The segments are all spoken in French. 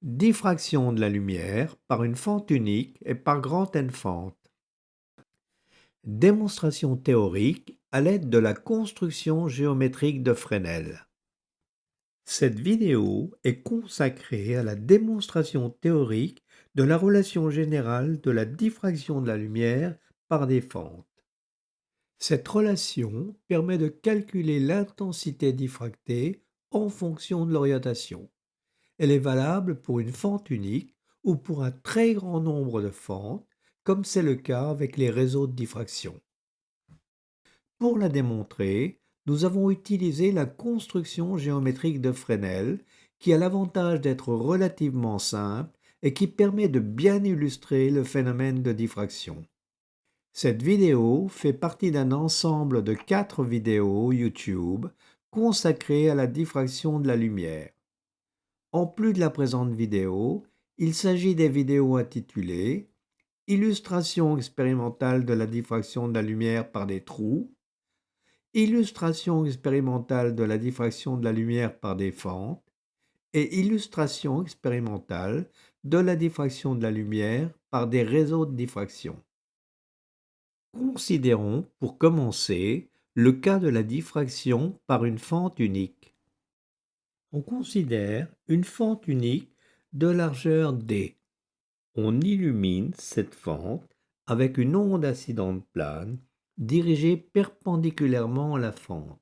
Diffraction de la lumière par une fente unique et par grand N fentes. Démonstration théorique à l'aide de la construction géométrique de Fresnel. Cette vidéo est consacrée à la démonstration théorique de la relation générale de la diffraction de la lumière par des fentes. Cette relation permet de calculer l'intensité diffractée en fonction de l'orientation. Elle est valable pour une fente unique ou pour un très grand nombre de fentes, comme c'est le cas avec les réseaux de diffraction. Pour la démontrer, nous avons utilisé la construction géométrique de Fresnel, qui a l'avantage d'être relativement simple et qui permet de bien illustrer le phénomène de diffraction. Cette vidéo fait partie d'un ensemble de 4 vidéos YouTube consacrées à la diffraction de la lumière. En plus de la présente vidéo, il s'agit des vidéos intitulées Illustration expérimentale de la diffraction de la lumière par des trous, Illustration expérimentale de la diffraction de la lumière par des fentes et Illustration expérimentale de la diffraction de la lumière par des réseaux de diffraction. Considérons, pour commencer, le cas de la diffraction par une fente unique. On considère une fente unique de largeur d. On illumine cette fente avec une onde incidente plane dirigée perpendiculairement à la fente.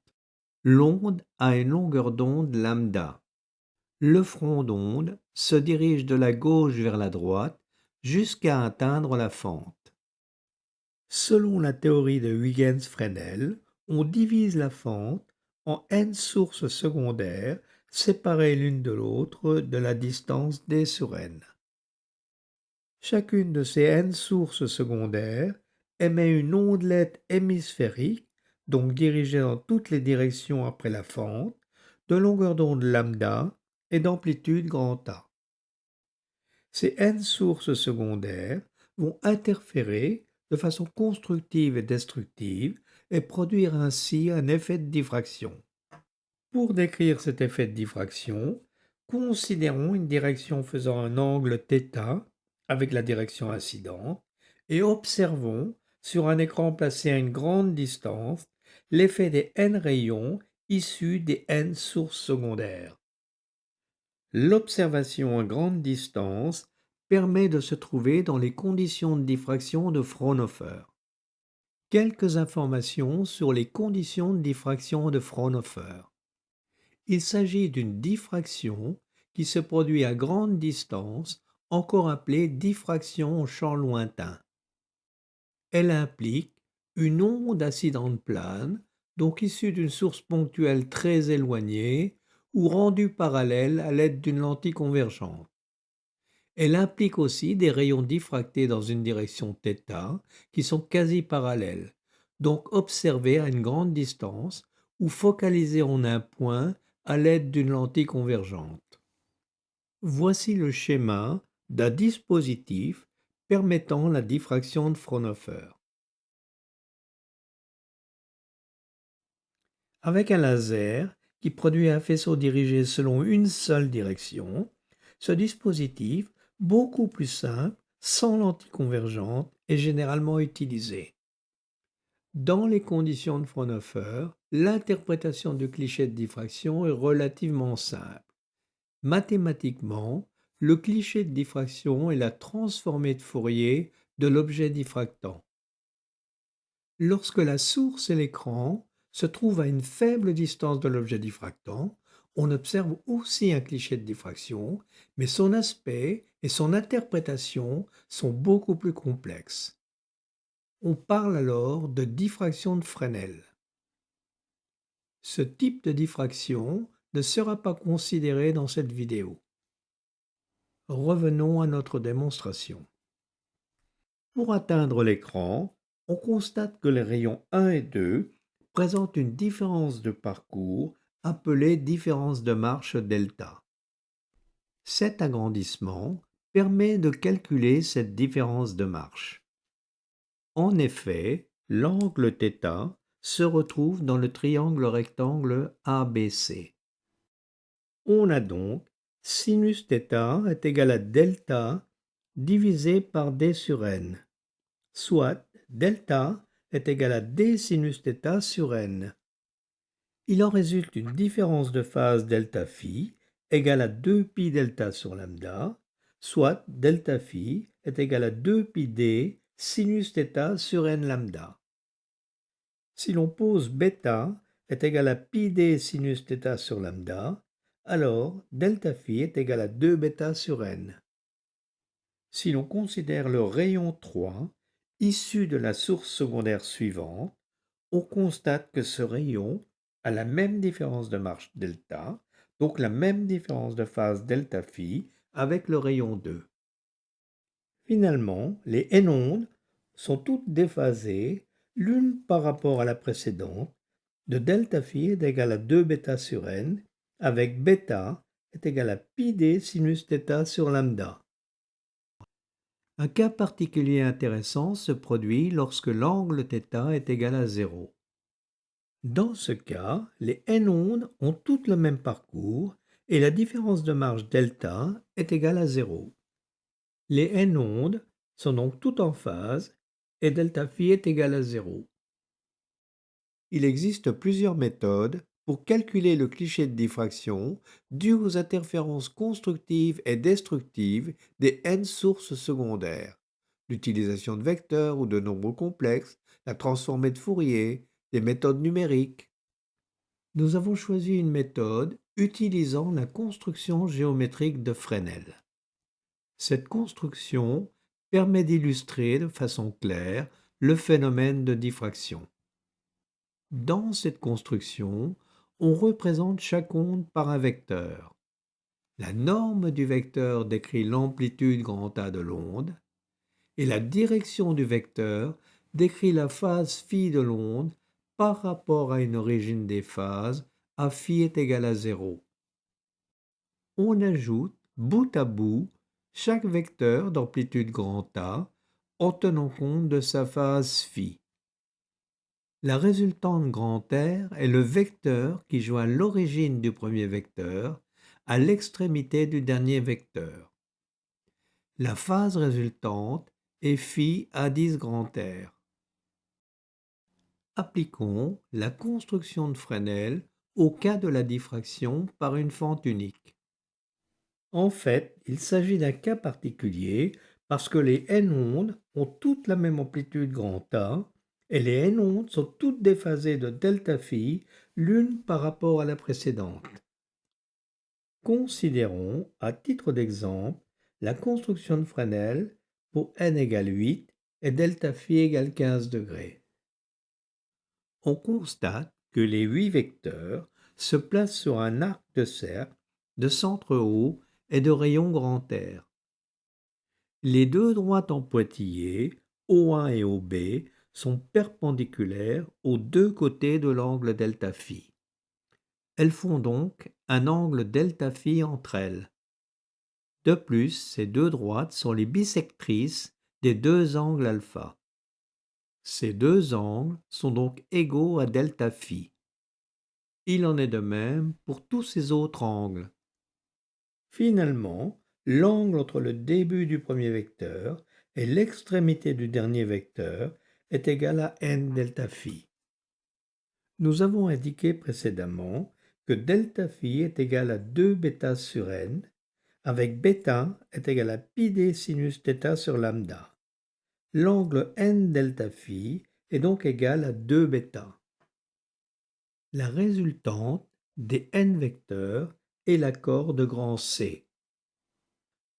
L'onde a une longueur d'onde lambda. Le front d'onde se dirige de la gauche vers la droite jusqu'à atteindre la fente. Selon la théorie de Huygens-Fresnel, on divise la fente en n sources secondaires séparées l'une de l'autre de la distance d sur n. Chacune de ces n sources secondaires émet une ondelette hémisphérique, donc dirigée dans toutes les directions après la fente, de longueur d'onde lambda et d'amplitude grand A. Ces n sources secondaires vont interférer de façon constructive et destructive et produire ainsi un effet de diffraction. Pour décrire cet effet de diffraction, considérons une direction faisant un angle θ avec la direction incidente et observons sur un écran placé à une grande distance l'effet des n rayons issus des n sources secondaires. L'observation à grande distance permet de se trouver dans les conditions de diffraction de Fraunhofer. Quelques informations sur les conditions de diffraction de Fraunhofer. Il s'agit d'une diffraction qui se produit à grande distance, encore appelée diffraction au champ lointain. Elle implique une onde incidente plane, donc issue d'une source ponctuelle très éloignée ou rendue parallèle à l'aide d'une lentille convergente. Elle implique aussi des rayons diffractés dans une direction θ qui sont quasi parallèles, donc observés à une grande distance ou focalisés en un point à l'aide d'une lentille convergente. Voici le schéma d'un dispositif permettant la diffraction de Fraunhofer. Avec un laser qui produit un faisceau dirigé selon une seule direction, ce dispositif, beaucoup plus simple, sans lentille convergente, est généralement utilisé. Dans les conditions de Fraunhofer, l'interprétation du cliché de diffraction est relativement simple. Mathématiquement, le cliché de diffraction est la transformée de Fourier de l'objet diffractant. Lorsque la source et l'écran se trouvent à une faible distance de l'objet diffractant, on observe aussi un cliché de diffraction, mais son aspect et son interprétation sont beaucoup plus complexes. On parle alors de diffraction de Fresnel. Ce type de diffraction ne sera pas considéré dans cette vidéo. Revenons à notre démonstration. Pour atteindre l'écran, on constate que les rayons 1 et 2 présentent une différence de parcours appelée différence de marche delta. Cet agrandissement permet de calculer cette différence de marche. En effet, l'angle θ se retrouve dans le triangle rectangle ABC. On a donc Sinus θ est égal à delta divisé par d sur n, soit delta est égal à d sinus θ sur n. Il en résulte une différence de phase delta phi égale à 2 pi delta sur lambda, soit delta phi est égal à 2 pi d sinus θ sur n lambda. Si l'on pose bêta est égal à pi d sinus θ sur lambda, alors delta phi est égal à 2 bêta sur n. Si l'on considère le rayon 3 issu de la source secondaire suivante, on constate que ce rayon a la même différence de marge delta, donc la même différence de phase delta phi avec le rayon 2. Finalement, les n-ondes sont toutes déphasées l'une par rapport à la précédente, de delta phi est égal à 2 bêta sur n, avec bêta est égal à pi d sinus θ sur lambda. Un cas particulier intéressant se produit lorsque l'angle θ est égal à 0. Dans ce cas, les n-ondes ont toutes le même parcours et la différence de marge delta est égale à 0. Les n-ondes sont donc toutes en phase et delta phi est égal à 0. Il existe plusieurs méthodes pour calculer le cliché de diffraction dû aux interférences constructives et destructives des n sources secondaires. L'utilisation de vecteurs ou de nombres complexes, la transformée de Fourier, des méthodes numériques. Nous avons choisi une méthode utilisant la construction géométrique de Fresnel. Cette construction permet d'illustrer de façon claire le phénomène de diffraction. Dans cette construction, on représente chaque onde par un vecteur. La norme du vecteur décrit l'amplitude grand A de l'onde et la direction du vecteur décrit la phase phi de l'onde par rapport à une origine des phases à phi est égal à 0. On ajoute bout à bout chaque vecteur d'amplitude grand A en tenant compte de sa phase phi. La résultante grand R est le vecteur qui joint l'origine du premier vecteur à l'extrémité du dernier vecteur. La phase résultante est phi A10 grand R. Appliquons la construction de Fresnel au cas de la diffraction par une fente unique. En fait, il s'agit d'un cas particulier parce que les n-ondes ont toutes la même amplitude grand A et les n-ondes sont toutes déphasées de delta phi l'une par rapport à la précédente. Considérons, à titre d'exemple, la construction de Fresnel pour n égale 8 et delta phi égale 15 degrés. On constate que les 8 vecteurs se placent sur un arc de cercle de centre haut et de rayon grand R. Les deux droites en pointillés, O1 et OB, sont perpendiculaires aux deux côtés de l'angle delta phi. Elles font donc un angle delta phi entre elles. De plus, ces deux droites sont les bisectrices des deux angles alpha. Ces deux angles sont donc égaux à delta phi. Il en est de même pour tous ces autres angles. Finalement, l'angle entre le début du premier vecteur et l'extrémité du dernier vecteur est égal à n delta phi. Nous avons indiqué précédemment que delta phi est égal à 2 bêta sur n, avec bêta est égal à pi d sinus θ sur lambda. L'angle n delta phi est donc égal à 2 bêta. La résultante des n vecteurs est l'accord de grand C.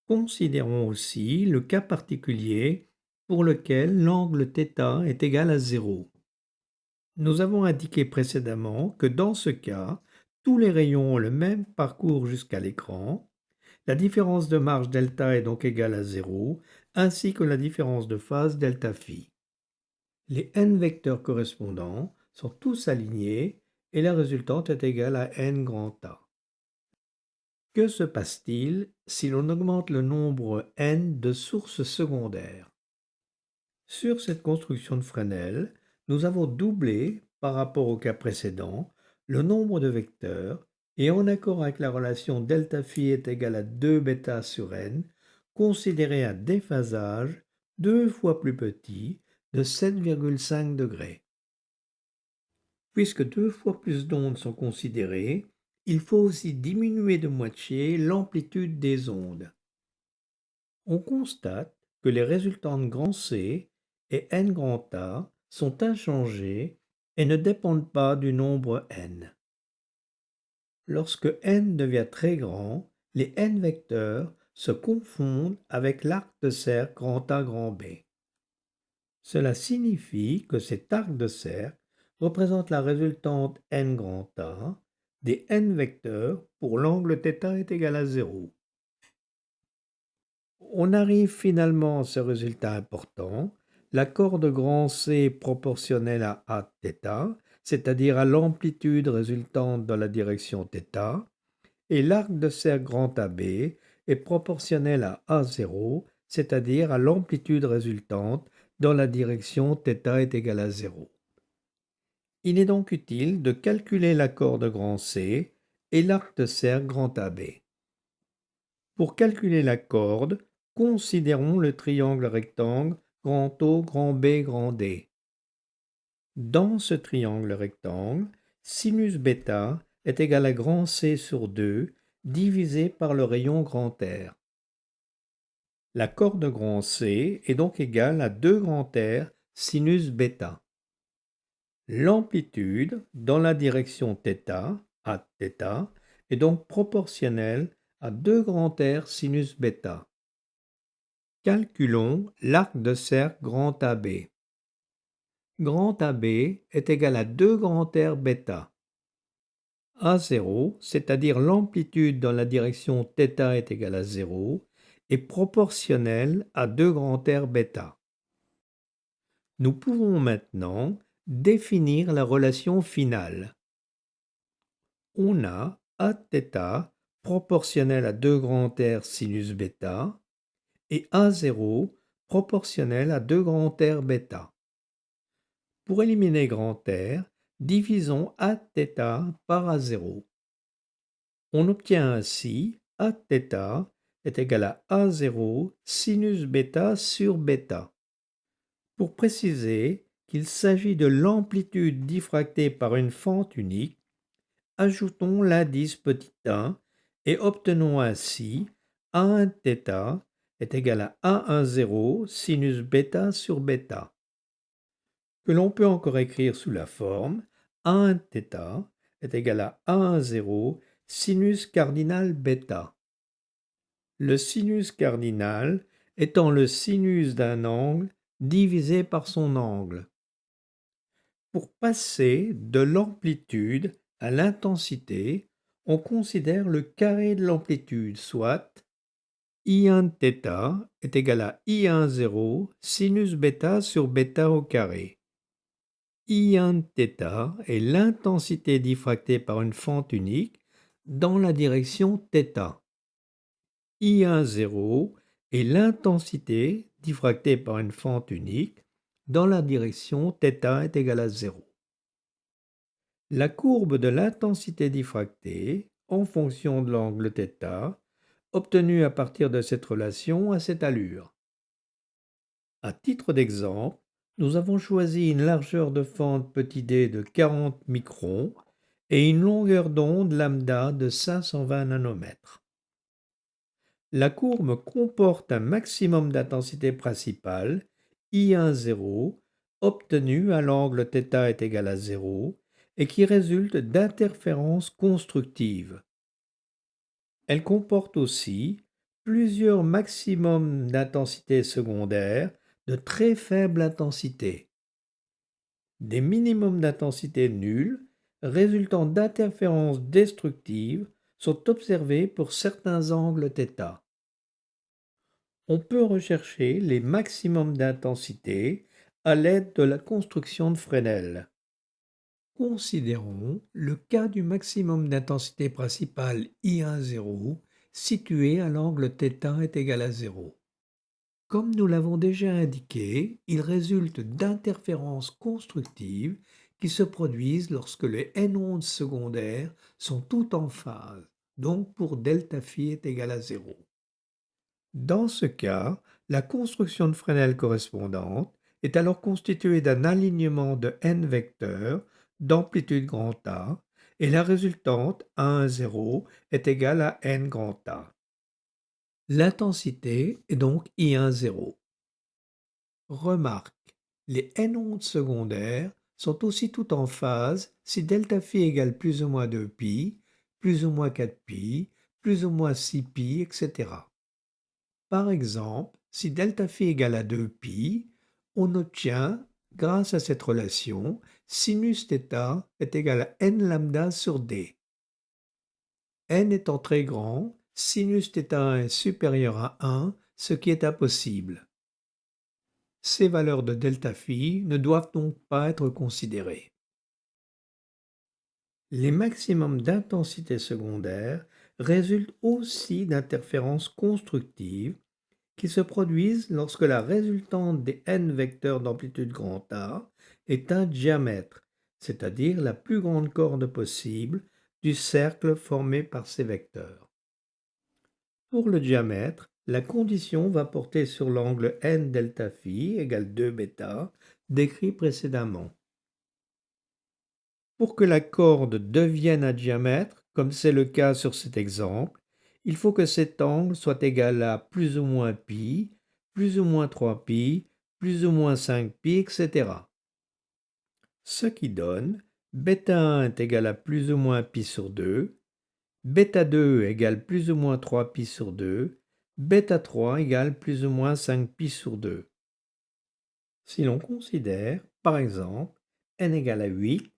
Considérons aussi le cas particulier pour lequel l'angle θ est égal à 0. Nous avons indiqué précédemment que dans ce cas, tous les rayons ont le même parcours jusqu'à l'écran. La différence de marge delta est donc égale à 0, ainsi que la différence de phase delta phi. Les n vecteurs correspondants sont tous alignés et la résultante est égale à n grand A. Que se passe-t-il si l'on augmente le nombre n de sources secondaires? Sur cette construction de Fresnel, nous avons doublé, par rapport au cas précédent, le nombre de vecteurs et en accord avec la relation delta phi est égale à 2 bêta sur n, considéré un déphasage 2 fois plus petit de 7,5 degrés. Puisque 2 fois plus d'ondes sont considérées, il faut aussi diminuer de moitié l'amplitude des ondes. On constate que les résultantes grand C et n grand A sont inchangées et ne dépendent pas du nombre n. Lorsque n devient très grand, les n vecteurs se confondent avec l'arc de cercle grand A grand B. Cela signifie que cet arc de cercle représente la résultante n grand A des n vecteurs pour l'angle θ est égal à 0. On arrive finalement à ce résultat important. L'accord de grand C est proportionnel à Aθ, c'est-à-dire à l'amplitude résultante dans la direction θ, et l'arc de cercle grand AB est proportionnel à A0, c'est-à-dire à l'amplitude résultante dans la direction θ est égal à 0. Il est donc utile de calculer l'accord de grand C et l'arc de cercle grand AB. Pour calculer la corde, considérons le triangle rectangle grand O, grand B, grand D. Dans ce triangle rectangle, sinus bêta est égal à grand C sur 2 divisé par le rayon grand R. La corde grand C est donc égale à 2 grand R sinus bêta. L'amplitude dans la direction θ, à θ, est donc proportionnelle à 2 grand R sinus bêta. Calculons l'arc de cercle grand AB. Grand AB est égal à 2 grand R bêta. A0, c'est-à-dire l'amplitude dans la direction θ est égale à 0, est proportionnelle à 2 grand R bêta. Nous pouvons maintenant définir la relation finale. On a Aθ proportionnel à 2 grand R sinus bêta et A0 proportionnel à 2 grand R bêta. Pour éliminer grand R, divisons Aθ par A0. On obtient ainsi Aθ est égal à A0 sinus bêta sur bêta. Pour préciser qu'il s'agit de l'amplitude diffractée par une fente unique, ajoutons l'indice petit a et obtenons ainsi A1θ est égal à A10 sinus bêta sur bêta, que l'on peut encore écrire sous la forme A1θ est égal à A10 sinus cardinal bêta. Le sinus cardinal étant le sinus d'un angle divisé par son angle. Pour passer de l'amplitude à l'intensité, on considère le carré de l'amplitude, soit I1θ est égal à I10 sinus bêta sur bêta au carré. I1θ est l'intensité diffractée par une fente unique dans la direction θ. I10 est l'intensité diffractée par une fente unique dans la direction θ est égal à 0. La courbe de l'intensité diffractée en fonction de l'angle θ obtenue à partir de cette relation a cette allure. À titre d'exemple, nous avons choisi une largeur de fente petit d de 40 microns et une longueur d'onde lambda de 520 nanomètres. La courbe comporte un maximum d'intensité principale, I10, obtenu à l'angle θ est égal à 0 et qui résulte d'interférences constructives. Elle comporte aussi plusieurs maximums d'intensité secondaire de très faible intensité. Des minimums d'intensité nulle résultant d'interférences destructives sont observés pour certains angles θ. On peut rechercher les maximums d'intensité à l'aide de la construction de Fresnel. Considérons le cas du maximum d'intensité principale I10 situé à l'angle θ est égal à 0. Comme nous l'avons déjà indiqué, il résulte d'interférences constructives qui se produisent lorsque les n ondes secondaires sont toutes en phase, donc pour delta phi est égal à 0. Dans ce cas, la construction de Fresnel correspondante est alors constituée d'un alignement de n vecteurs d'amplitude grand A et la résultante A10 est égale à n grand A. L'intensité est donc I10. Remarque, les n ondes secondaires sont aussi toutes en phase si delta phi égale plus ou moins 2π, plus ou moins 4π, plus ou moins 6π, etc. Par exemple, si delta phi égale à 2π, on obtient, grâce à cette relation, sinus θ est égal à n lambda sur d. N étant très grand, sinus θ1 est supérieur à 1, ce qui est impossible. Ces valeurs de delta phi ne doivent donc pas être considérées. Les maximums d'intensité secondaire résultent aussi d'interférences constructives qui se produisent lorsque la résultante des n vecteurs d'amplitude grand A est un diamètre, c'est-à-dire la plus grande corde possible du cercle formé par ces vecteurs. Pour le diamètre, la condition va porter sur l'angle n delta phi égale 2 bêta décrit précédemment. Pour que la corde devienne un diamètre, comme c'est le cas sur cet exemple, il faut que cet angle soit égal à plus ou moins pi, plus ou moins 3π, plus ou moins 5π, etc. Ce qui donne bêta 1 est égal à plus ou moins pi sur 2, bêta 2 égale plus ou moins 3π sur 2, bêta 3 égale plus ou moins 5π sur 2. Si l'on considère, par exemple, n égale à 8,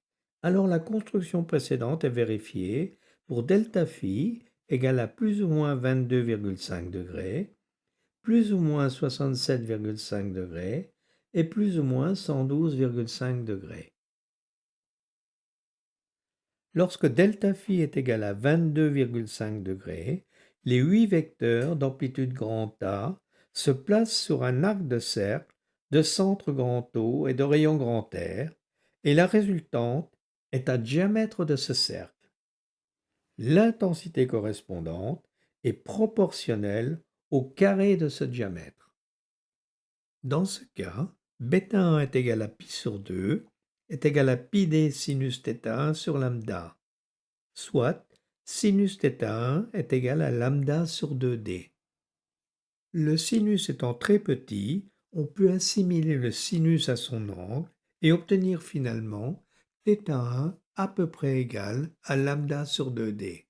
alors la construction précédente est vérifiée pour delta phi égale à plus ou moins 22,5 degrés, plus ou moins 67,5 degrés et plus ou moins 112,5 degrés. Lorsque delta phi est égal à 22,5 degrés, les 8 vecteurs d'amplitude grand A se placent sur un arc de cercle de centre grand O et de rayon grand R, et la résultante est un diamètre de ce cercle. L'intensité correspondante est proportionnelle au carré de ce diamètre. Dans ce cas, bêta 1 est égal à pi sur 2 est égal à pi d sinus θ1 sur lambda, soit sinus θ1 est égal à lambda sur 2d. Le sinus étant très petit, on peut assimiler le sinus à son angle et obtenir finalement θ1 à peu près égal à lambda sur 2d.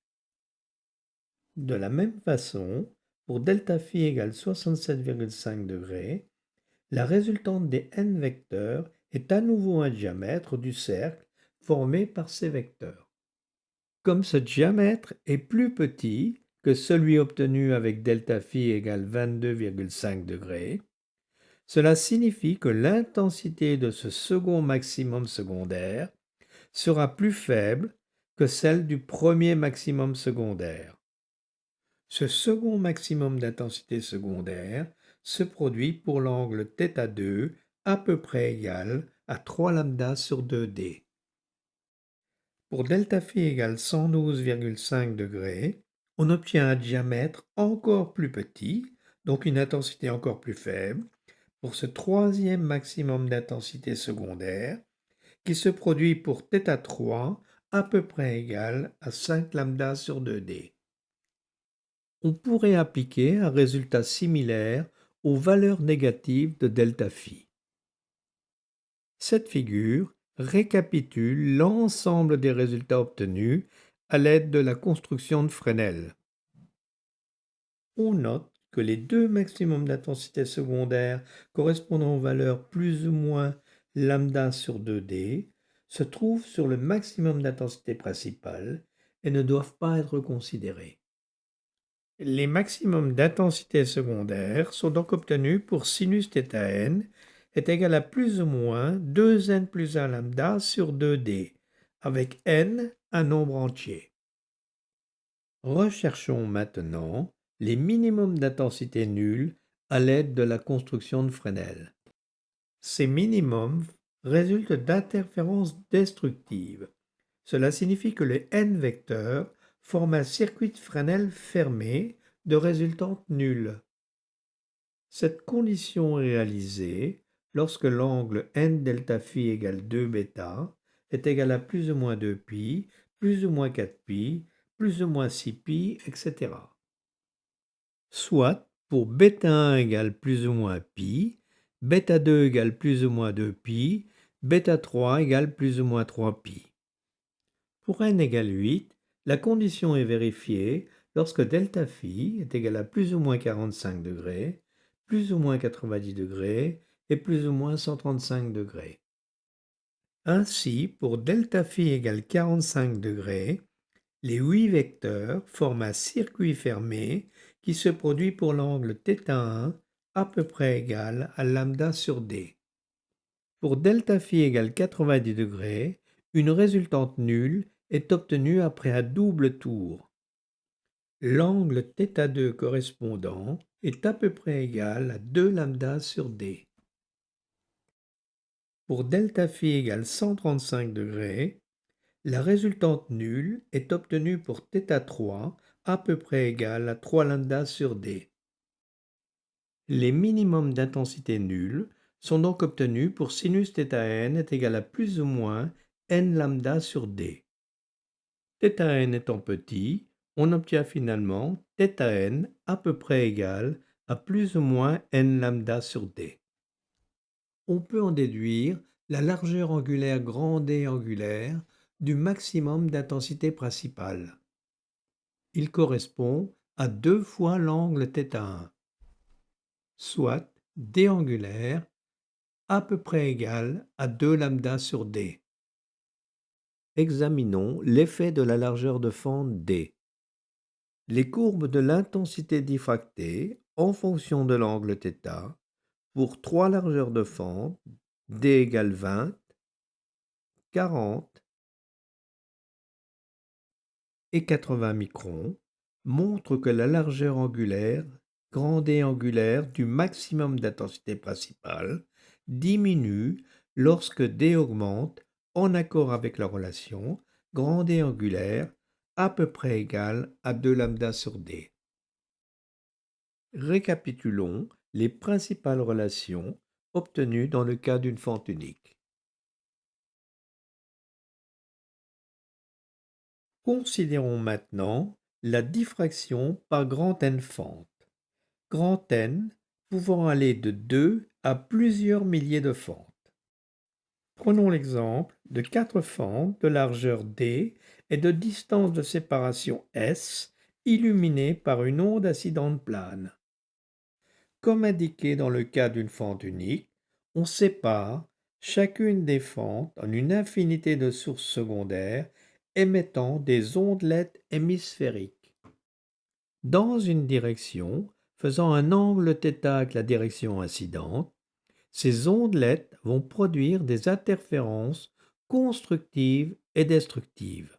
De la même façon, pour delta phi égale 67,5 degrés, la résultante des n vecteurs est à nouveau un diamètre du cercle formé par ces vecteurs. Comme ce diamètre est plus petit que celui obtenu avec delta phi égale 22,5 degrés, cela signifie que l'intensité de ce second maximum secondaire sera plus faible que celle du premier maximum secondaire. Ce second maximum d'intensité secondaire se produit pour l'angle θ2 à peu près égal à 3 lambda sur 2d. Pour delta phi égale 112,5 degrés, on obtient un diamètre encore plus petit, donc une intensité encore plus faible, pour ce troisième maximum d'intensité secondaire, qui se produit pour θ3 à peu près égal à 5 lambda sur 2d. On pourrait appliquer un résultat similaire aux valeurs négatives de delta phi. Cette figure récapitule l'ensemble des résultats obtenus à l'aide de la construction de Fresnel. On note que les deux maximums d'intensité secondaire correspondant aux valeurs plus ou moins lambda sur 2d se trouvent sur le maximum d'intensité principale et ne doivent pas être considérés. Les maximums d'intensité secondaire sont donc obtenus pour sinus θn est égal à plus ou moins 2n plus 1 lambda sur 2d, avec n un nombre entier. Recherchons maintenant les minimums d'intensité nulle à l'aide de la construction de Fresnel. Ces minimums résultent d'interférences destructives. Cela signifie que les n vecteurs forment un circuit de Fresnel fermé de résultante nulle. Cette condition est réalisée lorsque l'angle n delta phi égale 2 bêta est égal à plus ou moins 2 pi, plus ou moins 4 pi, plus ou moins 6 pi, etc. Soit pour bêta 1 égale plus ou moins pi, bêta 2 égale plus ou moins 2 pi, bêta 3 égale plus ou moins 3 pi. Pour n égale 8, la condition est vérifiée lorsque delta phi est égal à plus ou moins 45 degrés, plus ou moins 90 degrés et plus ou moins 135 degrés. Ainsi, pour delta phi égale 45 degrés, les 8 vecteurs forment un circuit fermé qui se produit pour l'angle θ1 à peu près égal à lambda sur d. Pour delta phi égale 90 degrés, une résultante nulle est obtenue après un double tour. L'angle θ2 correspondant est à peu près égal à 2 lambda sur d. Pour delta phi égale 135 degrés, la résultante nulle est obtenue pour θ3 à peu près égal à 3 lambda sur d. Les minimums d'intensité nulle sont donc obtenus pour sinus θn est égal à plus ou moins n lambda sur d. θn étant petit, on obtient finalement θn à peu près égal à plus ou moins n lambda sur d. On peut en déduire la largeur angulaire grand D angulaire du maximum d'intensité principale. Il correspond à 2 fois l'angle θ1, soit D angulaire à peu près égal à 2 lambda sur d. Examinons l'effet de la largeur de fente d. Les courbes de l'intensité diffractée en fonction de l'angle θ pour 3 largeurs de fente d égale 20, 40 et 80 microns montrent que la largeur angulaire grand D angulaire du maximum d'intensité principale diminue lorsque D augmente en accord avec la relation grand D angulaire à peu près égale à 2 lambda sur D. Récapitulons les principales relations obtenues dans le cas d'une fente unique. Considérons maintenant la diffraction par grand N fentes. Grand N pouvant aller de 2 à plusieurs milliers de fentes. Prenons l'exemple de 4 fentes de largeur D et de distance de séparation S illuminées par une onde incidente plane. Comme indiqué dans le cas d'une fente unique, on sépare chacune des fentes en une infinité de sources secondaires émettant des ondelettes hémisphériques. Dans une direction, faisant un angle θ avec la direction incidente, ces ondelettes vont produire des interférences constructives et destructives.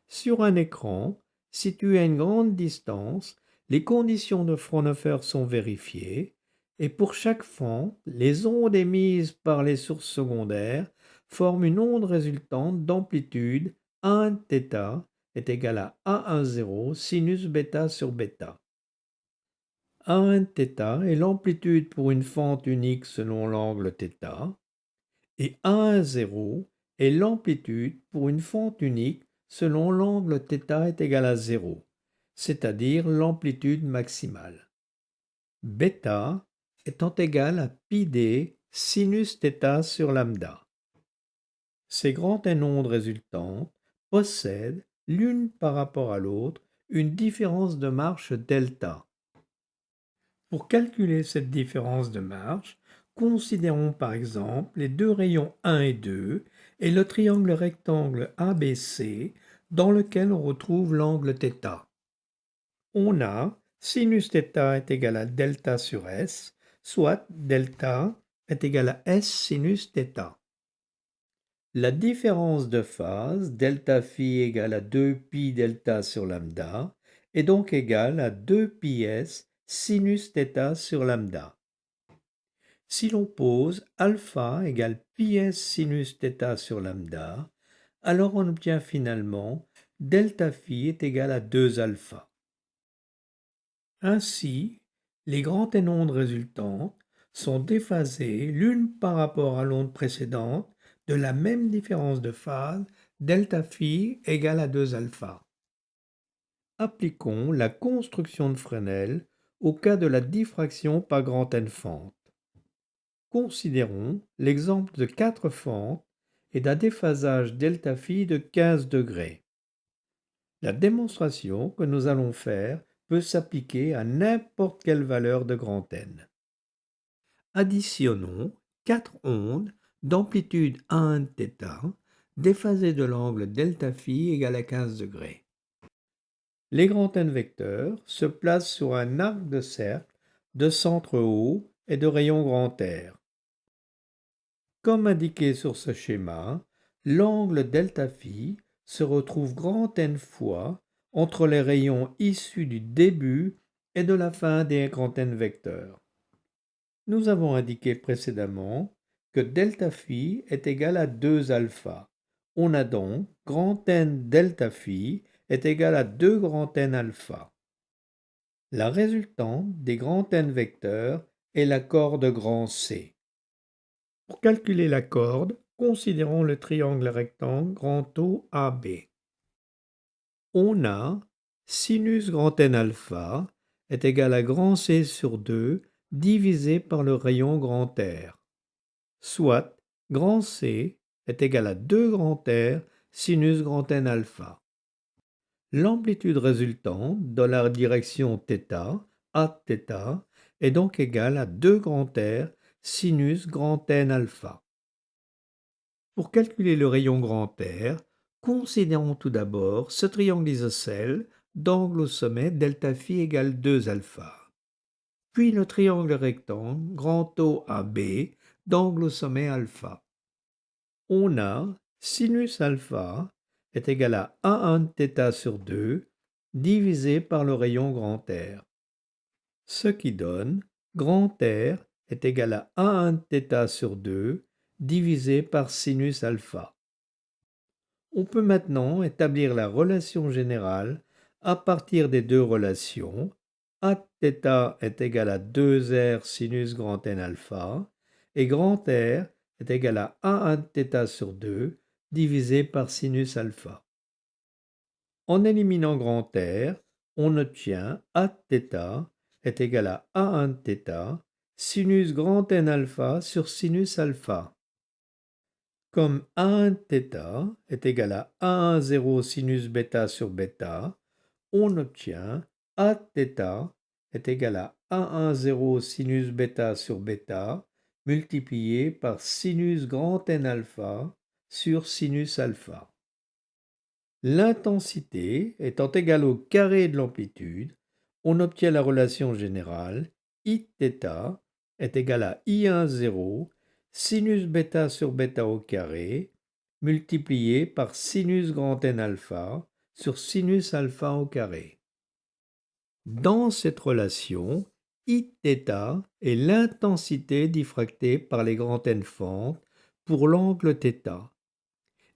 Sur un écran, situé à une grande distance, les conditions de Fraunhofer sont vérifiées et pour chaque fente, les ondes émises par les sources secondaires forment une onde résultante d'amplitude A1θ est égale à A10 sinus bêta sur bêta. A1θ est l'amplitude pour une fente unique selon l'angle θ et A10 est l'amplitude pour une fente unique selon l'angle θ est égal à 0, c'est-à-dire l'amplitude maximale. Bêta étant égal à pi d sinus θ sur lambda. Ces grandes N ondes résultantes possèdent, l'une par rapport à l'autre, une différence de marche delta. Pour calculer cette différence de marche, considérons par exemple les deux rayons 1 et 2 et le triangle rectangle ABC dans lequel on retrouve l'angle θ. On a sinus θ est égal à delta sur S, soit delta est égal à S sinus θ. La différence de phase, delta phi égale à 2 pi delta sur lambda, est donc égale à 2 pi s sinus θ sur lambda. Si l'on pose alpha égale pi s sinus θ sur lambda, alors on obtient finalement delta phi est égal à 2 alpha. Ainsi, les grandes N ondes résultantes sont déphasées l'une par rapport à l'onde précédente de la même différence de phase, delta phi égale à 2 alpha. Appliquons la construction de Fresnel au cas de la diffraction par grand N fentes. Considérons l'exemple de 4 fentes et d'un déphasage delta phi de 15 degrés. La démonstration que nous allons faire peut s'appliquer à n'importe quelle valeur de grand N. Additionnons 4 ondes d'amplitude 1 θ déphasées de l'angle delta phi égal à 15 degrés. Les grands N vecteurs se placent sur un arc de cercle de centre haut et de rayon grand R. Comme indiqué sur ce schéma, l'angle delta phi se retrouve grand N fois entre les rayons issus du début et de la fin des grands N vecteurs. Nous avons indiqué précédemment que delta phi est égal à 2 alpha. On a donc grand N delta phi est égal à 2 grand N alpha. La résultante des grands N vecteurs est la corde grand C. Pour calculer la corde, considérons le triangle rectangle grand O AB. On a sinus grand N alpha est égal à grand C sur 2 divisé par le rayon grand R, soit grand C est égal à 2 grand R sinus grand N alpha. L'amplitude résultante dans la direction θ, Aθ, est donc égale à 2 grand R sinus grand N alpha. Pour calculer le rayon grand R, considérons tout d'abord ce triangle isocèle d'angle au sommet delta phi égale 2 alpha. Puis le triangle rectangle grand O AB d'angle au sommet alpha. On a sinus alpha est égal à 1 θ sur 2 divisé par le rayon grand R. Ce qui donne grand R est égal à 1 θ sur 2 divisé par sinus alpha. On peut maintenant établir la relation générale à partir des deux relations. Aθ est égal à 2R sinus grand N alpha et grand R est égal à 1 θ sur 2 divisé par sinus alpha. En éliminant grand R, on obtient Aθ est égal à 1 θ sinus grand N alpha sur sinus alpha. Comme 1 θ est égal à 1,0 sinus bêta sur bêta, on obtient Aθ est égal à 1,0 sinus bêta sur bêta multiplié par sinus grand N alpha sur sinus alpha. L'intensité étant égale au carré de l'amplitude, on obtient la relation générale Iθ est égal à I10 sinus bêta sur bêta au carré multiplié par sinus grand N alpha sur sinus alpha au carré. Dans cette relation, Iθ est l'intensité diffractée par les grands N fentes pour l'angle θ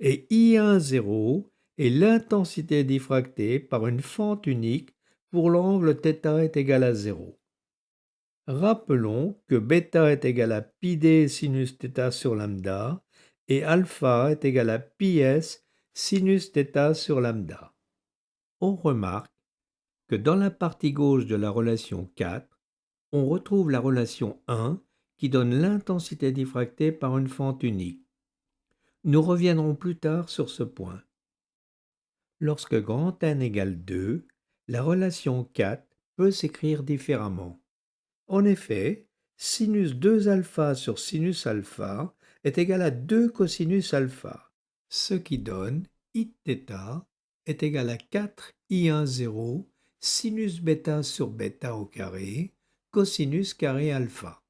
et I10 est l'intensité diffractée par une fente unique pour l'angle θ est égal à 0. Rappelons que bêta est égal à pi d sinus θ sur lambda et alpha est égal à pi s sinus θ sur lambda. On remarque que dans la partie gauche de la relation 4, on retrouve la relation 1 qui donne l'intensité diffractée par une fente unique. Nous reviendrons plus tard sur ce point. Lorsque grand N égale 2, la relation 4 peut s'écrire différemment. En effet, sinus 2 alpha sur sinus alpha est égal à 2 cosinus alpha, ce qui donne Iθ est égal à 4 I10 sinus bêta sur bêta au carré cosinus carré alpha.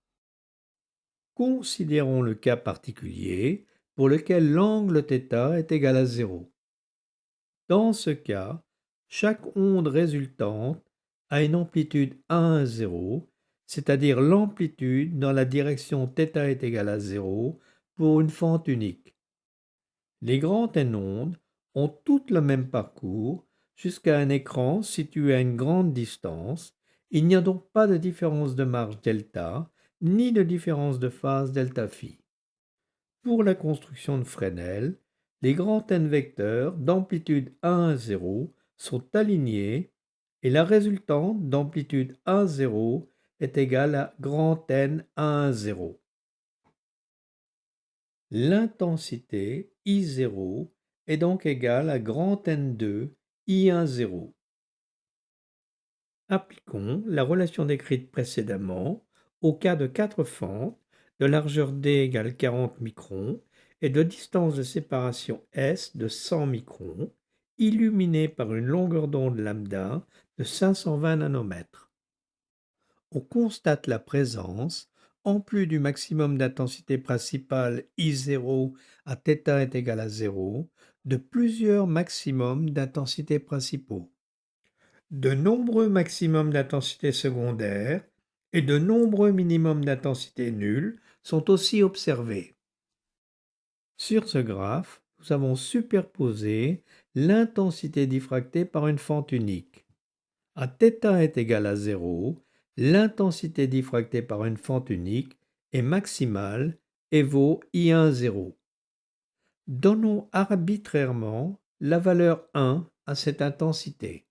Considérons le cas particulier pour lequel l'angle θ est égal à 0. Dans ce cas, chaque onde résultante a une amplitude 1,0 c'est-à-dire l'amplitude dans la direction θ est égale à 0 pour une fente unique. Les grandes n-ondes ont toutes le même parcours jusqu'à un écran situé à une grande distance. Il n'y a donc pas de différence de marge delta, ni de différence de phase delta phi. Pour la construction de Fresnel, les grands n vecteurs d'amplitude 1 à 0 sont alignés et la résultante d'amplitude 1 0 est égale à grand N 1 0. L'intensité I0 est donc égale à grand N2 I1 0. Appliquons la relation décrite précédemment au cas de 4 fentes de largeur d égale 40 microns et de distance de séparation S de 100 microns, illuminées par une longueur d'onde lambda de 520 nanomètres. On constate la présence, en plus du maximum d'intensité principale I0 à θ est égal à 0, de plusieurs maximums d'intensité principaux. De nombreux maximums d'intensité secondaire et de nombreux minimums d'intensité nulle sont aussi observés. Sur ce graphe, nous avons superposé l'intensité diffractée par une fente unique. À θ est égal à 0, l'intensité diffractée par une fente unique est maximale et vaut I1 0. Donnons arbitrairement la valeur 1 à cette intensité.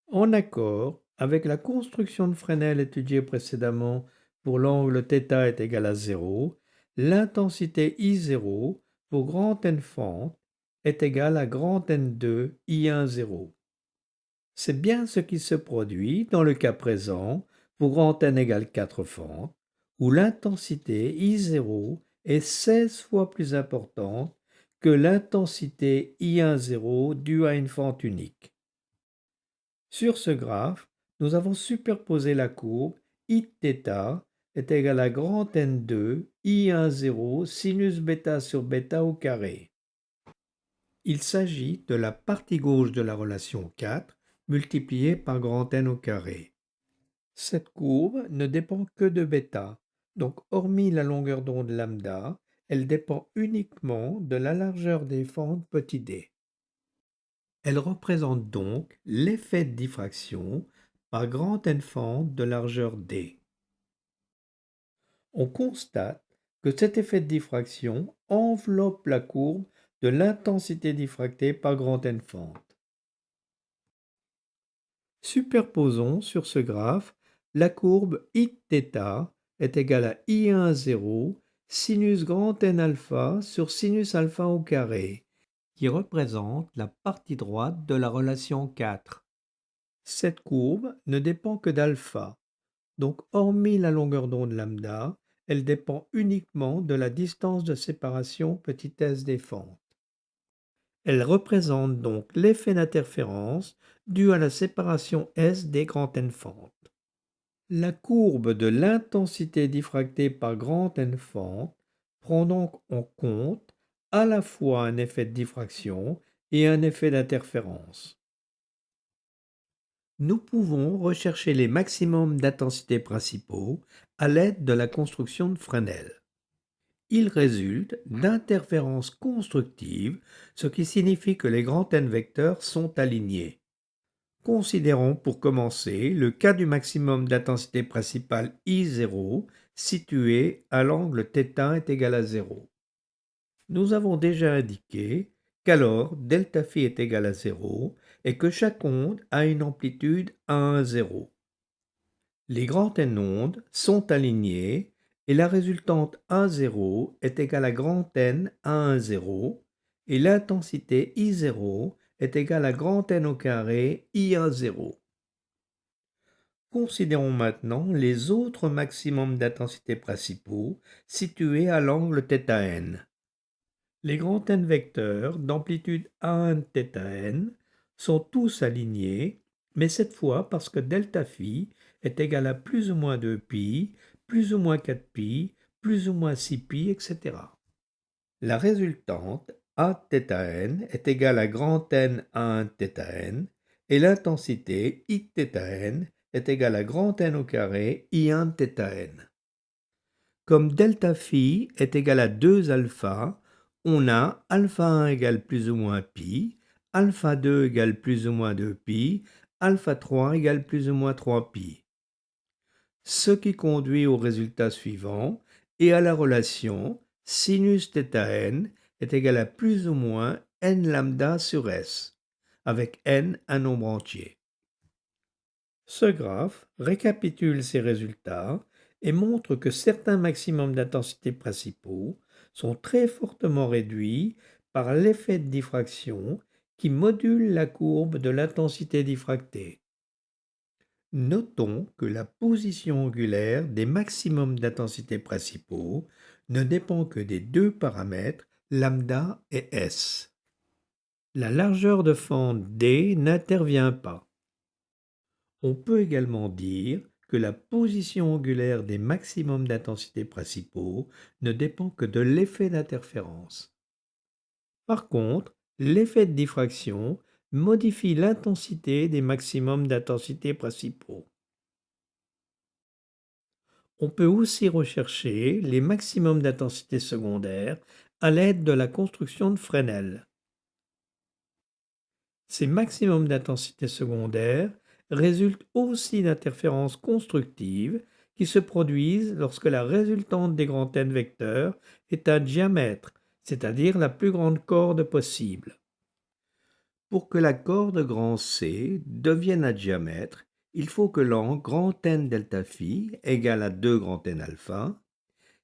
En accord avec la construction de Fresnel étudiée précédemment pour l'angle θ est égal à 0, l'intensité I0 pour grand N fente est égale à grand N2 I1 0. C'est bien ce qui se produit dans le cas présent pour grand N égale 4 fentes, où l'intensité I0 est 16 fois plus importante que l'intensité I1 0 due à une fente unique. Sur ce graphe, nous avons superposé la courbe Iθ est égale à grand N2 I1 0 sinus bêta sur bêta au carré. Il s'agit de la partie gauche de la relation 4 multipliée par grand N au carré. Cette courbe ne dépend que de bêta, donc hormis la longueur d'onde lambda, elle dépend uniquement de la largeur des fentes petit d. Elle représente donc l'effet de diffraction par grand N fentes de largeur d. On constate que cet effet de diffraction enveloppe la courbe de l'intensité diffractée par grand N fentes. Superposons sur ce graphe la courbe Iθ est égale à I1 0 sinus grand N alpha sur sinus alpha au carré, qui représente la partie droite de la relation 4. Cette courbe ne dépend que d'alpha, donc hormis la longueur d'onde lambda, elle dépend uniquement de la distance de séparation petit s des fentes. Elle représente donc l'effet d'interférence dû à la séparation S des grands N fentes. La courbe de l'intensité diffractée par grand N fentes prend donc en compte à la fois un effet de diffraction et un effet d'interférence. Nous pouvons rechercher les maximums d'intensité principaux à l'aide de la construction de Fresnel. Il résulte d'interférences constructives, ce qui signifie que les grands N vecteurs sont alignés. Considérons pour commencer le cas du maximum d'intensité principale I0 situé à l'angle θ est égal à 0. Nous avons déjà indiqué qu'alors delta phi est égal à 0 et que chaque onde a une amplitude 1 0. Les grands N ondes sont alignées et la résultante 1 0 est égale à grand N 1 0 et l'intensité I0 est égale à grand N au carré I1 0. Considérons maintenant les autres maximums d'intensité principaux situés à l'angle θn. Les grands N vecteurs d'amplitude A1 θn sont tous alignés, mais cette fois parce que delta phi est égal à plus ou moins 2π, plus ou moins 4π, plus ou moins 6π, etc. La résultante Aθn est égale à grand N A1 θn et l'intensité Iθn est égal à grand N au carré I1 de θ n. Comme delta phi est égal à 2 alpha, on a alpha 1 égale plus ou moins pi, alpha 2 égale plus ou moins 2 pi, alpha 3 égale plus ou moins 3 pi. Ce qui conduit au résultat suivant et à la relation sinus θn est égal à plus ou moins n lambda sur s, avec n un nombre entier. Ce graphe récapitule ces résultats et montre que certains maximums d'intensité principaux sont très fortement réduits par l'effet de diffraction qui module la courbe de l'intensité diffractée. Notons que la position angulaire des maximums d'intensité principaux ne dépend que des deux paramètres lambda et s. La largeur de fente d n'intervient pas. On peut également dire que la position angulaire des maximums d'intensité principaux ne dépend que de l'effet d'interférence. Par contre, l'effet de diffraction modifie l'intensité des maximums d'intensité principaux. On peut aussi rechercher les maximums d'intensité secondaire à l'aide de la construction de Fresnel. Ces maximums d'intensité secondaire résultent aussi d'interférences constructives qui se produisent lorsque la résultante des grands N vecteurs est un diamètre, c'est-à-dire la plus grande corde possible. Pour que la corde grand C devienne un diamètre, il faut que l'angle grand N delta phi égale à 2 grand N alpha,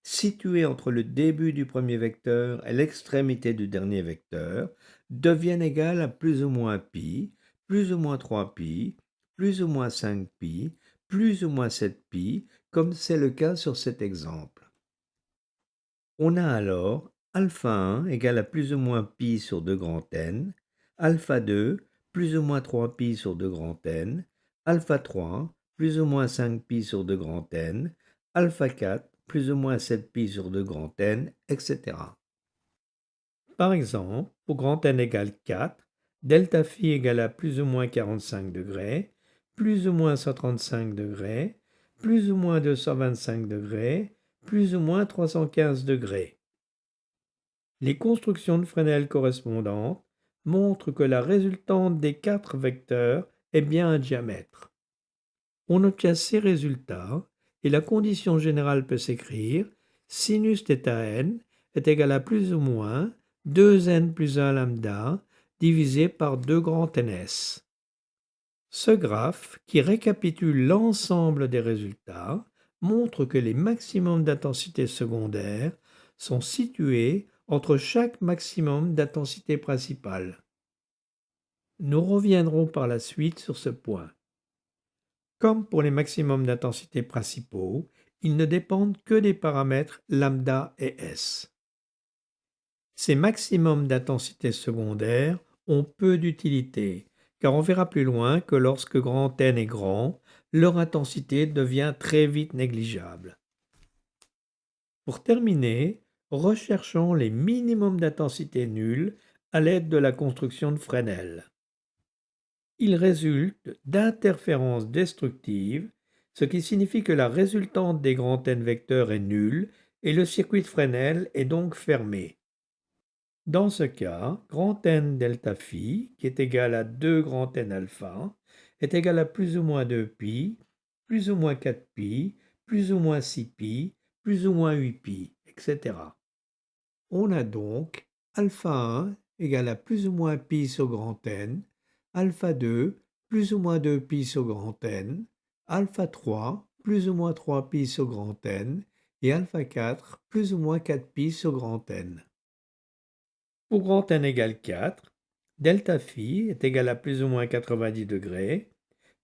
situé entre le début du premier vecteur et l'extrémité du dernier vecteur, devienne égal à plus ou moins pi, plus ou moins 3 pi, plus ou moins 5 pi, plus ou moins 7 pi, comme c'est le cas sur cet exemple. On a alors alpha 1 égale à plus ou moins pi sur 2 grand N, alpha 2 plus ou moins 3 pi sur 2 grand N, alpha 3 plus ou moins 5 pi sur 2 grand N, alpha 4 plus ou moins 7 pi sur 2 grand N, etc. Par exemple, pour grand N égale 4, delta phi égale à plus ou moins 45 degrés, plus ou moins 135 degrés, plus ou moins 225 degrés, plus ou moins 315 degrés. Les constructions de Fresnel correspondantes montrent que la résultante des 4 vecteurs est bien un diamètre. On obtient ces résultats et la condition générale peut s'écrire sinus θn est égal à plus ou moins 2n plus 1 lambda divisé par 2 grand ns. Ce graphe, qui récapitule l'ensemble des résultats, montre que les maximums d'intensité secondaire sont situés entre chaque maximum d'intensité principale. Nous reviendrons par la suite sur ce point. Comme pour les maximums d'intensité principaux, ils ne dépendent que des paramètres lambda et s. Ces maximums d'intensité secondaire ont peu d'utilité, car on verra plus loin que lorsque grand N est grand, leur intensité devient très vite négligeable. Pour terminer, recherchons les minimums d'intensité nulle à l'aide de la construction de Fresnel. Il résulte d'interférences destructives, ce qui signifie que la résultante des grands N vecteurs est nulle et le circuit de Fresnel est donc fermé. Dans ce cas, grand N delta phi, qui est égal à 2 grand N alpha, est égal à plus ou moins 2 pi, plus ou moins 4 pi, plus ou moins 6 pi, plus ou moins 8 pi, etc. On a donc alpha 1 égale à plus ou moins pi sur grand N, alpha 2 plus ou moins 2 pi sur grand N, alpha 3 plus ou moins 3 pi sur grand N et alpha 4 plus ou moins 4 pi sur grand N. Pour grand N égale 4, delta phi est égal à plus ou moins 90 degrés,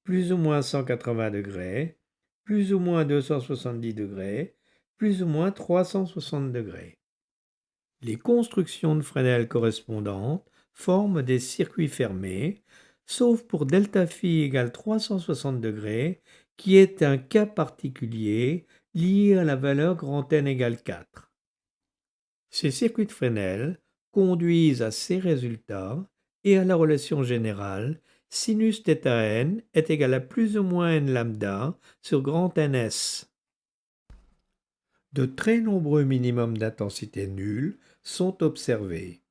plus ou moins 180 degrés, plus ou moins 270 degrés, plus ou moins 360 degrés. Les constructions de Fresnel correspondantes forment des circuits fermés, sauf pour delta phi égale 360 degrés, qui est un cas particulier lié à la valeur grand N égale 4. Ces circuits de Fresnel conduisent à ces résultats et à la relation générale sinus θn est égal à plus ou moins n lambda sur grand Ns. De très nombreux minimums d'intensité nulle sont observés.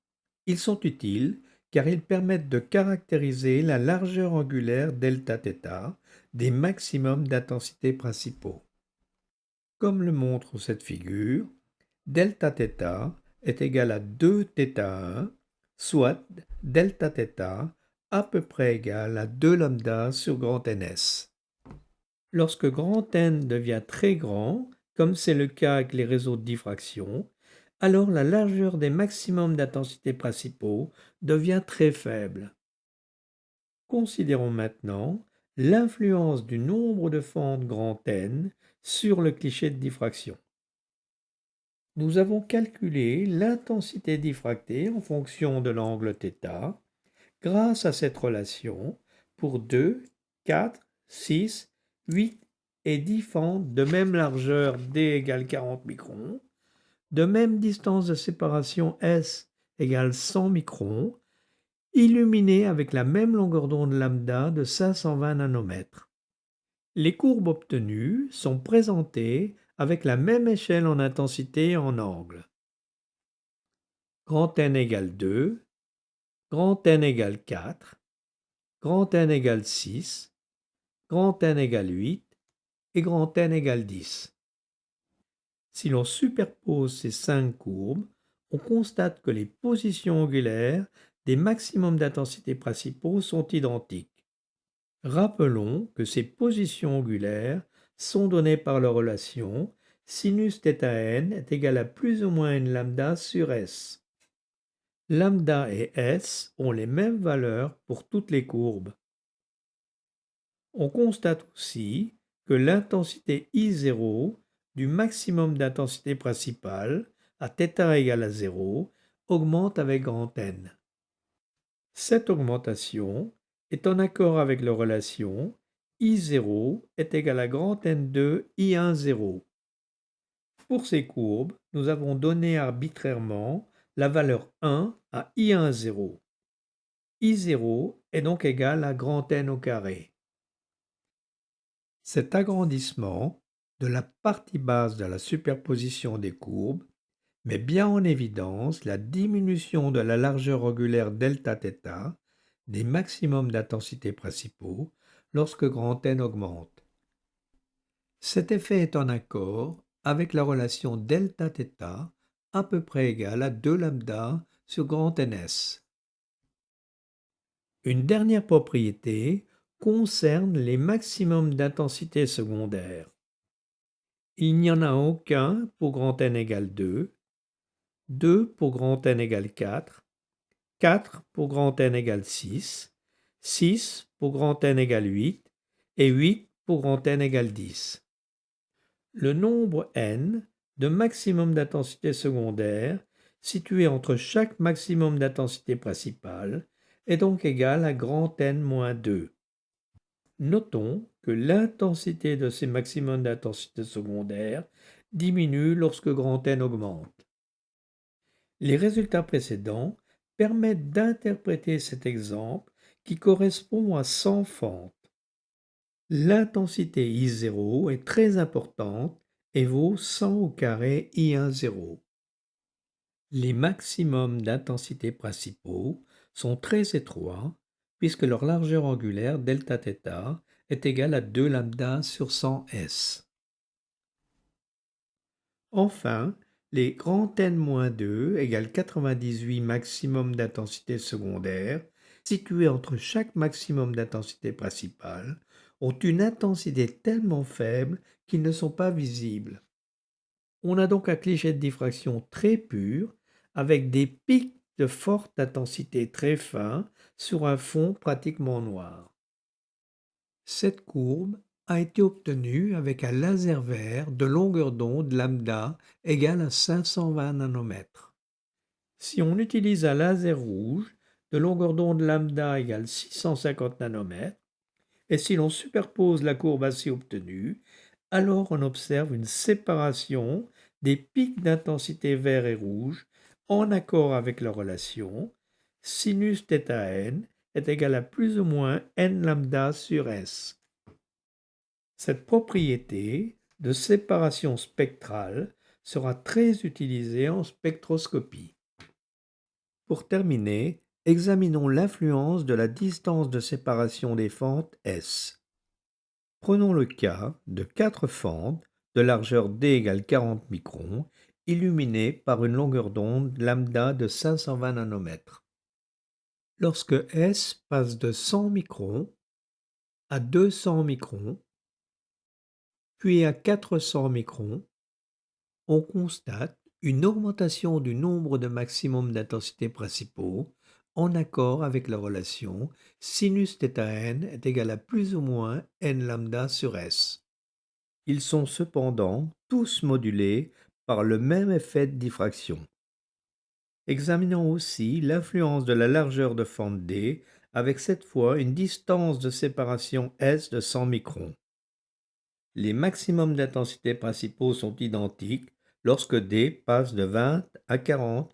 Ils sont utiles car ils permettent de caractériser la largeur angulaire delta-θ des maximums d'intensité principaux. Comme le montre cette figure, delta-θ est égal à 2θ1, soit delta-θ à peu près égal à 2 lambda sur grand Ns. Lorsque grand N devient très grand, comme c'est le cas avec les réseaux de diffraction, alors la largeur des maximums d'intensité principaux devient très faible. Considérons maintenant l'influence du nombre de fentes grand N sur le cliché de diffraction. Nous avons calculé l'intensité diffractée en fonction de l'angle θ grâce à cette relation pour 2, 4, 6, 8 et 10 fentes de même largeur d égale 40 microns, de même distance de séparation S égale 100 microns, illuminées avec la même longueur d'onde lambda de 520 nanomètres. Les courbes obtenues sont présentées avec la même échelle en intensité et en angle. Grand N égale 2, grand N égale 4, grand N égale 6, grand N égale 8 et grand N égale 10. Si l'on superpose ces 5 courbes, on constate que les positions angulaires des maximums d'intensité principaux sont identiques. Rappelons que ces positions angulaires sont données par la relation sinus θn est égal à plus ou moins n lambda sur S. Lambda et S ont les mêmes valeurs pour toutes les courbes. On constate aussi que l'intensité I0 du maximum d'intensité principale à θ égale à 0 augmente avec grand N. Cette augmentation est en accord avec la relation I0 est égal à grand N2 I1 0. Pour ces courbes, nous avons donné arbitrairement la valeur 1 à I1 0. I0 est donc égal à grand N au carré. Cet agrandissement de la partie basse de la superposition des courbes met bien en évidence la diminution de la largeur angulaire delta-θ des maximums d'intensité principaux lorsque grand N augmente. Cet effet est en accord avec la relation delta-θ à peu près égale à 2 lambda sur grand Ns. Une dernière propriété concerne les maximums d'intensité secondaire. Il n'y en a aucun pour grand N égale 2, 2 pour grand N égale 4, 4 pour grand N égale 6, 6 pour grand N égale 8 et 8 pour grand N égale 10. Le nombre n de maximum d'intensité secondaire situé entre chaque maximum d'intensité principale est donc égal à grand N-2. Notons que l'intensité de ces maximums d'intensité secondaire diminue lorsque grand N augmente. Les résultats précédents permettent d'interpréter cet exemple qui correspond à 100 fentes. L'intensité I0 est très importante et vaut 100 au carré I1 0. Les maximums d'intensité principaux sont très étroits puisque leur largeur angulaire delta-θ est égale à 2 lambda sur 100 S. Enfin, les grand N-2 égale 98 maximum d'intensité secondaire situés entre chaque maximum d'intensité principale ont une intensité tellement faible qu'ils ne sont pas visibles. On a donc un cliché de diffraction très pur avec des pics de forte intensité très fins sur un fond pratiquement noir. Cette courbe a été obtenue avec un laser vert de longueur d'onde lambda égale à 520 nanomètres. Si on utilise un laser rouge de longueur d'onde lambda égale 650 nanomètres, et si l'on superpose la courbe ainsi obtenue, alors on observe une séparation des pics d'intensité vert et rouge en accord avec la relation sinus θn est égal à plus ou moins n lambda sur S. Cette propriété de séparation spectrale sera très utilisée en spectroscopie. Pour terminer, examinons l'influence de la distance de séparation des fentes S. Prenons le cas de 4 fentes de largeur d égale 40 microns, illuminées par une longueur d'onde lambda de 520 nanomètres. Lorsque S passe de 100 microns à 200 microns, puis à 400 microns, on constate une augmentation du nombre de maximums d'intensité principaux en accord avec la relation sinus θn est égal à plus ou moins n lambda sur S. Ils sont cependant tous modulés par le même effet de diffraction. Examinons aussi l'influence de la largeur de fente D avec cette fois une distance de séparation S de 100 microns. Les maximums d'intensité principaux sont identiques lorsque D passe de 20 à 40,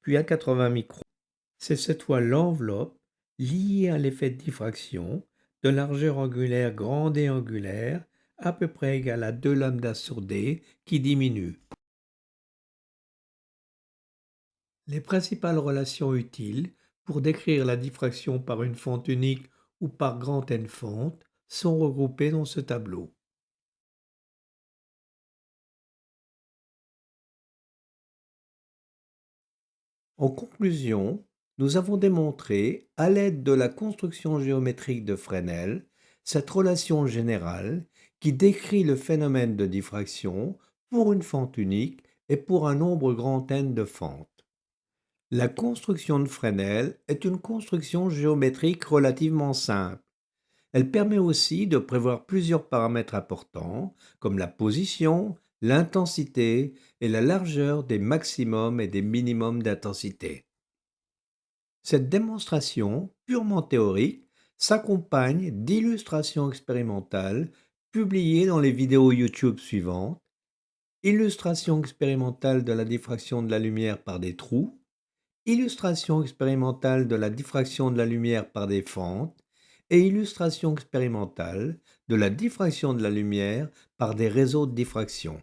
puis à 80 microns. C'est cette fois l'enveloppe liée à l'effet de diffraction de largeur angulaire grand D angulaire à peu près égale à 2 lambda sur D qui diminue. Les principales relations utiles pour décrire la diffraction par une fente unique ou par grand N fentes sont regroupées dans ce tableau. En conclusion, nous avons démontré, à l'aide de la construction géométrique de Fresnel, cette relation générale qui décrit le phénomène de diffraction pour une fente unique et pour un nombre grand N de fentes. La construction de Fresnel est une construction géométrique relativement simple. Elle permet aussi de prévoir plusieurs paramètres importants, comme la position, l'intensité et la largeur des maximums et des minimums d'intensité. Cette démonstration, purement théorique, s'accompagne d'illustrations expérimentales publiées dans les vidéos YouTube suivantes: illustration expérimentale de la diffraction de la lumière par des trous, illustration expérimentale de la diffraction de la lumière par des fentes et illustration expérimentale de la diffraction de la lumière par des réseaux de diffraction.